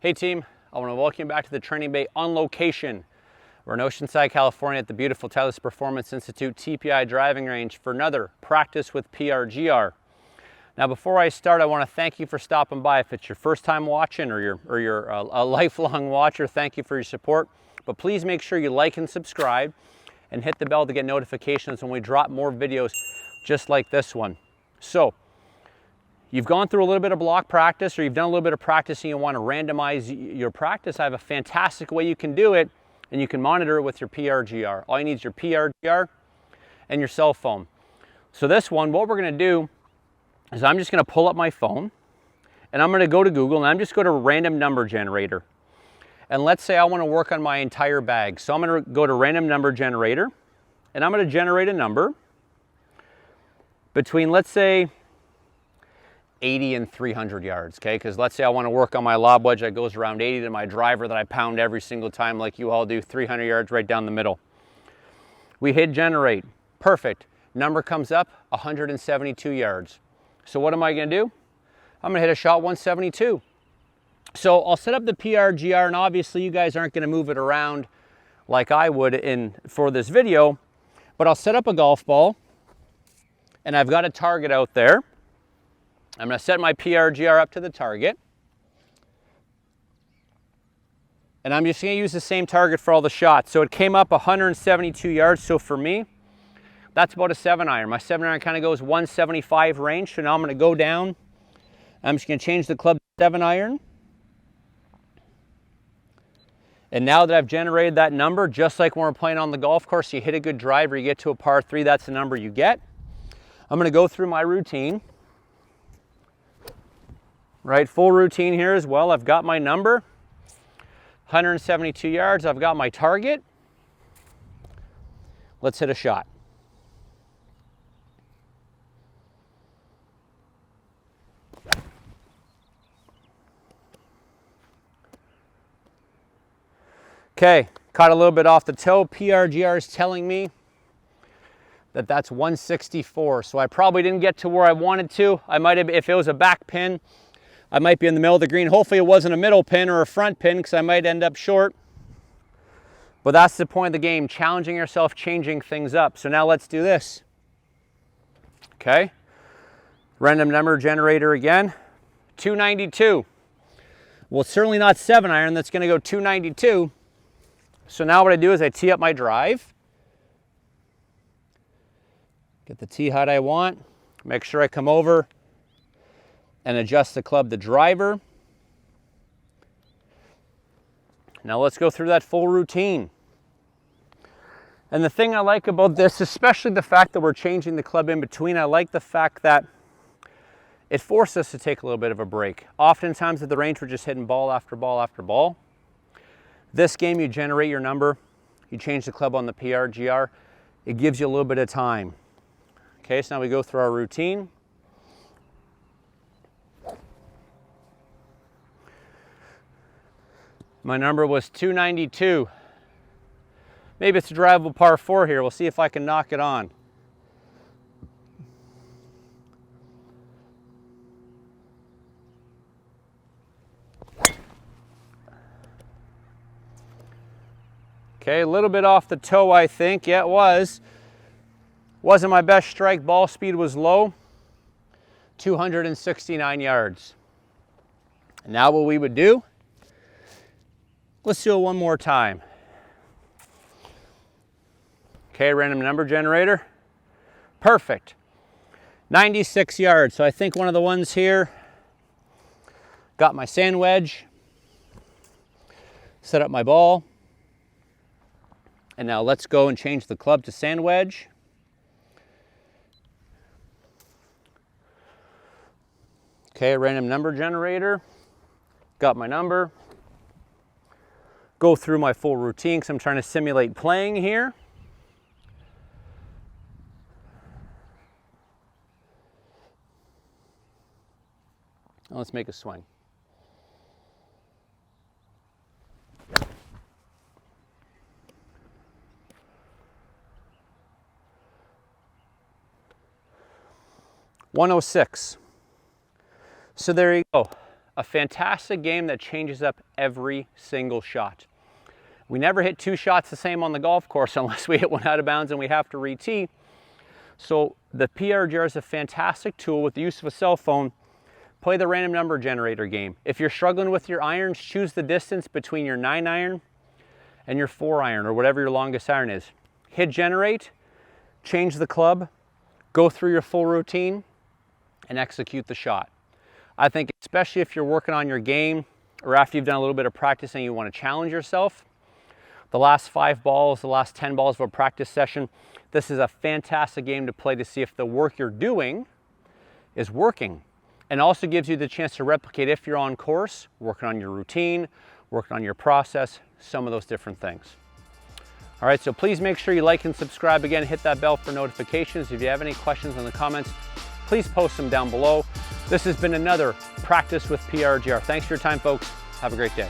Hey team, I want to welcome you back to the training bay on location. We're in Oceanside, California at the beautiful Titleist Performance Institute TPI driving range for another practice with PRGR. Now before I start, I want to thank you for stopping by. If it's your first time watching or you're a lifelong watcher, thank you for your support. But please make sure you like and subscribe and hit the bell to get notifications when we drop more videos just like this one. So, you've gone through a little bit of block practice or you've done a little bit of practice and you want to randomize your practice. I have a fantastic way you can do it, and you can monitor it with your PRGR. All you need is your PRGR and your cell phone. So this one, what we're going to do is I'm just going to pull up my phone and I'm going to go to Google and I'm just going to random number generator. And let's say I want to work on my entire bag. So I'm going to go to random number generator and I'm going to generate a number between, let's say, 80 and 300 yards, okay? Because let's say I want to work on my lob wedge that goes around 80 to my driver that I pound every single time like you all do, 300 yards right down the middle. We hit generate. Perfect. Number comes up, 172 yards. So what am I going to do? I'm going to hit a shot 172. So I'll set up the PRGR, and obviously you guys aren't going to move it around like I would for this video, but I'll set up a golf ball, and I've got a target out there. I'm going to set my PRGR up to the target. And I'm just going to use the same target for all the shots. So it came up 172 yards. So for me, that's about a 7-iron. My 7-iron kind of goes 175 range. So now I'm going to go down. I'm just going to change the club to 7-iron. And now that I've generated that number, just like when we're playing on the golf course, you hit a good driver, you get to a par 3, that's the number you get. I'm going to go through my routine. Right, full routine here as well. I've got my number, 172 yards. I've got my target. Let's hit a shot. Okay, caught a little bit off the toe. PRGR is telling me that that's 164. So I probably didn't get to where I wanted to. I might have, if it was a back pin, I might be in the middle of the green. Hopefully it wasn't a middle pin or a front pin because I might end up short. But that's the point of the game, challenging yourself, changing things up. So now let's do this. Okay. Random number generator again. 292. Well, it's certainly not 7-iron. That's going to go 292. So now what I do is I tee up my drive. Get the tee height I want. Make sure I come over and adjust the club to driver. Now let's go through that full routine. And the thing I like about this, especially the fact that we're changing the club in between, I like the fact that it forces us to take a little bit of a break. Oftentimes at the range, we're just hitting ball after ball after ball. This game, you generate your number, you change the club on the PRGR, it gives you a little bit of time. Okay, so now we go through our routine. My number was 292. Maybe it's a drivable par 4 here. We'll see if I can knock it on. Okay, a little bit off the toe, I think. Yeah, it was. Wasn't my best strike. Ball speed was low. 269 yards. And now what we would do, let's do it one more time. Okay, random number generator. Perfect. 96 yards. So I think one of the ones here, got my sand wedge, set up my ball. And now let's go and change the club to sand wedge. Okay, random number generator. Got my number. Go through my full routine because I'm trying to simulate playing here. Now let's make a swing. $106. So there you go. a fantastic game that changes up every single shot. We never hit 2 shots the same on the golf course unless we hit one out of bounds and we have to re-tee. So the PRGR is a fantastic tool with the use of a cell phone. Play the random number generator game. If you're struggling with your irons, choose the distance between your 9-iron and your 4-iron, or whatever your longest iron is. Hit generate, change the club, go through your full routine, and execute the shot. I think especially if you're working on your game, or after you've done a little bit of practice and you want to challenge yourself, the last 5 balls, the last 10 balls of a practice session, this is a fantastic game to play to see if the work you're doing is working. And also gives you the chance to replicate if you're on course, working on your routine, working on your process, some of those different things. All right, so please make sure you like and subscribe. Again, hit that bell for notifications. If you have any questions in the comments, please post them down below. This has been another Practice with PRGR. Thanks for your time, folks. Have a great day.